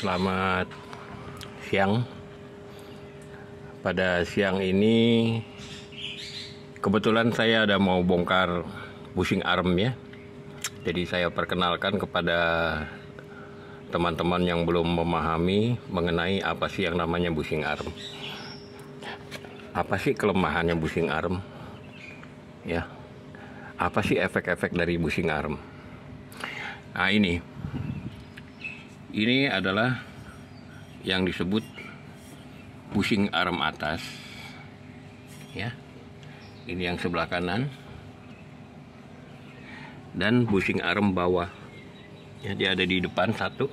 Selamat siang. Pada siang ini kebetulan saya ada mau bongkar bushing arm ya. Jadi saya perkenalkan kepada teman-teman yang belum memahami mengenai apa sih yang namanya bushing arm. Apa sih kelemahannya bushing arm? Ya. Apa sih efek-efek dari bushing arm? Nah, ini adalah yang disebut bushing arm atas, ya. Ini yang sebelah kanan, dan bushing arm bawah. Ya, dia ada di depan satu.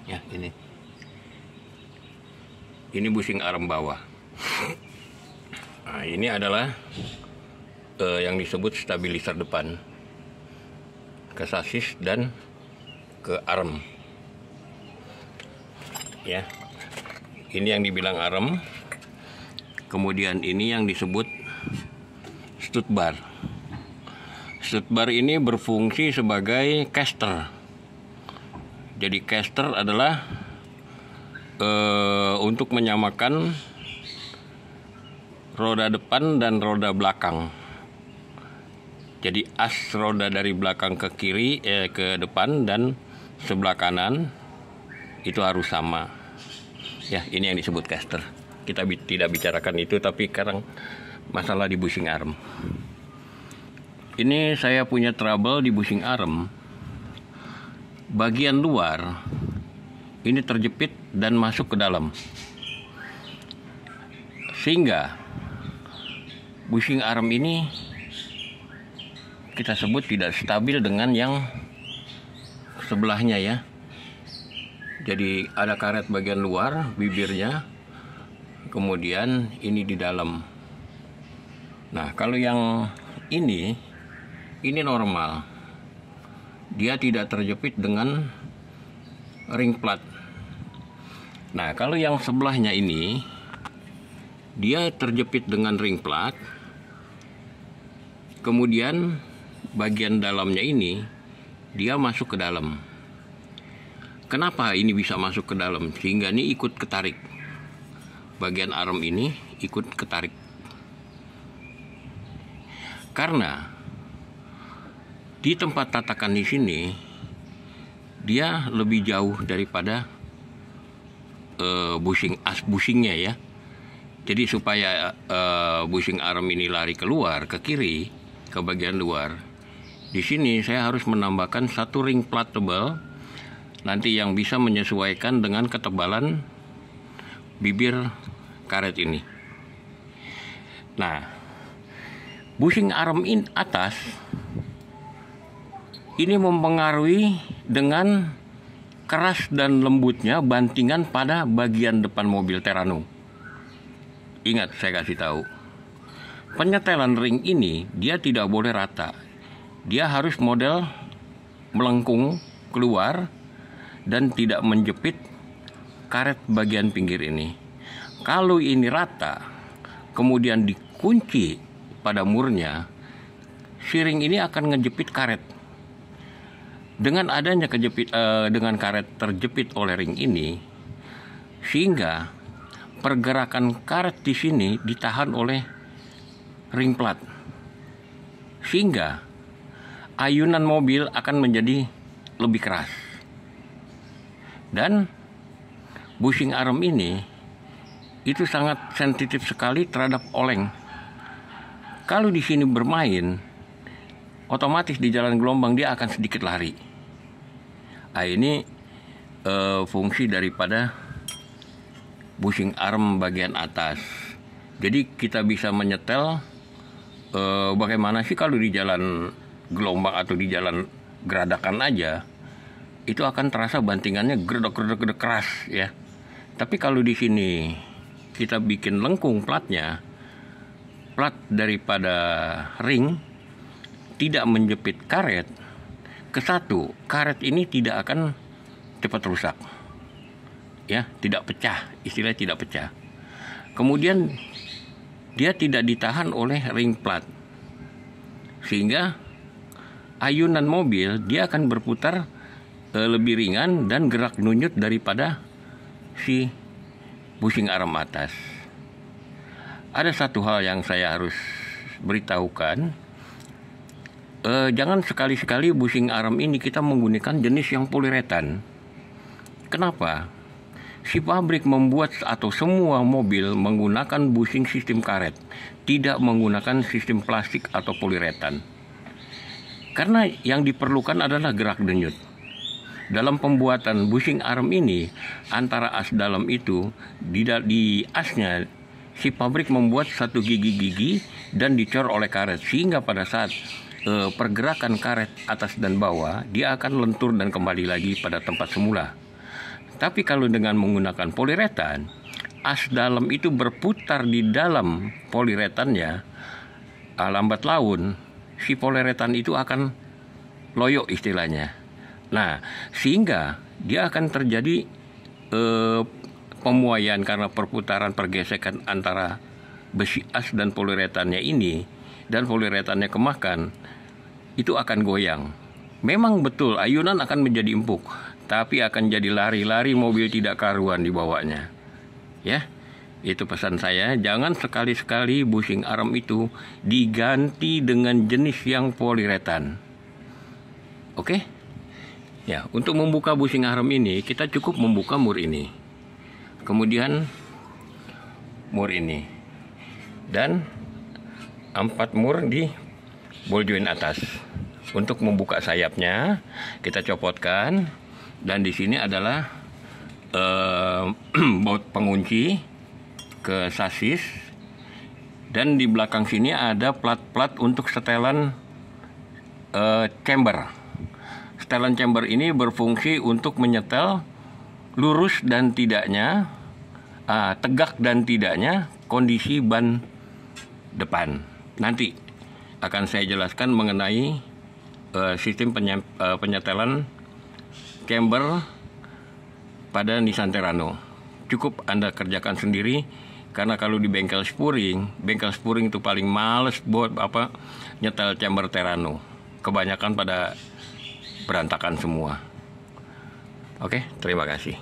Ya, ini. Ini bushing arm bawah. Nah, ini adalah yang disebut stabilizer depan ke sasis dan ke arm. Ya, ini yang dibilang arm. Kemudian ini yang disebut stud bar. Stud bar ini berfungsi sebagai caster. Jadi caster adalah untuk menyamakan roda depan dan roda belakang. Jadi as roda dari belakang ke kiri, ke depan dan sebelah kanan itu harus sama. Ya, ini yang disebut caster. Kita tidak bicarakan itu, tapi sekarang masalah di bushing arm. Ini saya punya trouble di bushing arm. Bagian luar ini terjepit dan masuk ke dalam. Sehingga bushing arm ini kita sebut tidak stabil dengan yang sebelahnya ya. Jadi ada karet bagian luar bibirnya, kemudian ini di dalam. Nah, kalau yang ini normal. Dia tidak terjepit dengan ring plat. Nah, kalau yang sebelahnya ini dia terjepit dengan ring plat. Kemudian bagian dalamnya ini dia masuk ke dalam. Kenapa ini bisa masuk ke dalam? Sehingga ini ikut ketarik. Bagian arm ini ikut ketarik. Karena di tempat tatakan di sini dia lebih jauh daripada bushingnya ya. Jadi supaya bushing arm ini lari keluar ke kiri, ke bagian luar. Di sini saya harus menambahkan satu ring plat tebal nanti yang bisa menyesuaikan dengan ketebalan bibir karet ini. Nah, bushing arm atas ini mempengaruhi dengan keras dan lembutnya bantingan pada bagian depan mobil Terrano. Ingat, saya kasih tahu. Penyetelan ring ini dia tidak boleh rata. Dia harus model melengkung keluar dan tidak menjepit karet bagian pinggir ini. Kalau ini rata, kemudian dikunci pada murnya, si ring ini akan ngejepit karet. Dengan adanya dengan karet terjepit oleh ring ini, sehingga pergerakan karet di sini ditahan oleh ring plat, sehingga ayunan mobil akan menjadi lebih keras. Dan bushing arm ini itu sangat sensitif sekali terhadap oleng. Kalau di sini bermain, otomatis di jalan gelombang dia akan sedikit lari. Nah, ini fungsi daripada bushing arm bagian atas. Jadi kita bisa menyetel bagaimana sih kalau di jalan gelombang atau di jalan geradakan aja, itu akan terasa bantingannya gredok keras ya. Tapi kalau di sini kita bikin lengkung platnya, plat daripada ring tidak menjepit karet, kesatu karet ini tidak akan cepat rusak. Ya, tidak pecah, istilahnya tidak pecah. Kemudian dia tidak ditahan oleh ring plat. Sehingga ayunan mobil dia akan berputar lebih ringan dan gerak nunyut daripada si bushing arm atas. Ada satu hal yang saya harus beritahukan, jangan sekali-sekali bushing arm ini kita menggunakan jenis yang poliuretan. Kenapa? Si pabrik membuat atau semua mobil menggunakan bushing sistem karet, tidak menggunakan sistem plastik atau poliuretan. Karena yang diperlukan adalah gerak denyut. Dalam pembuatan bushing arm ini, antara as dalam itu, di asnya, si pabrik membuat satu gigi-gigi dan dicor oleh karet, sehingga pada saat pergerakan karet atas dan bawah, dia akan lentur dan kembali lagi pada tempat semula. Tapi kalau dengan menggunakan poliuretan, as dalam itu berputar di dalam poliuretannya, lambat laun si poliuretan itu akan loyo istilahnya. Nah, sehingga dia akan terjadi pemuaian karena perputaran pergesekan antara besi as dan poliuretannya ini, dan poliuretannya kemakan, itu akan goyang. Memang betul ayunan akan menjadi empuk, tapi akan jadi lari-lari mobil tidak karuan di bawahnya. Ya, itu pesan saya, jangan sekali-sekali bushing arm itu diganti dengan jenis yang poliuretan. Oke? Ya, untuk membuka bushing arm ini kita cukup membuka mur ini. Kemudian mur ini. Dan 4 mur di ball joint atas. Untuk membuka sayapnya kita copotkan, dan di sini adalah baut pengunci ke sasis, dan di belakang sini ada plat-plat untuk setelan chamber. Setelan chamber ini berfungsi untuk menyetel lurus dan tidaknya, tegak dan tidaknya kondisi ban depan. Nanti akan saya jelaskan mengenai sistem penyetelan chamber pada Nissan Terrano. Cukup Anda kerjakan sendiri, karena kalau di bengkel spuring itu paling males buat nyetel chamber Terrano. Kebanyakan pada berantakan semua. Oke, terima kasih.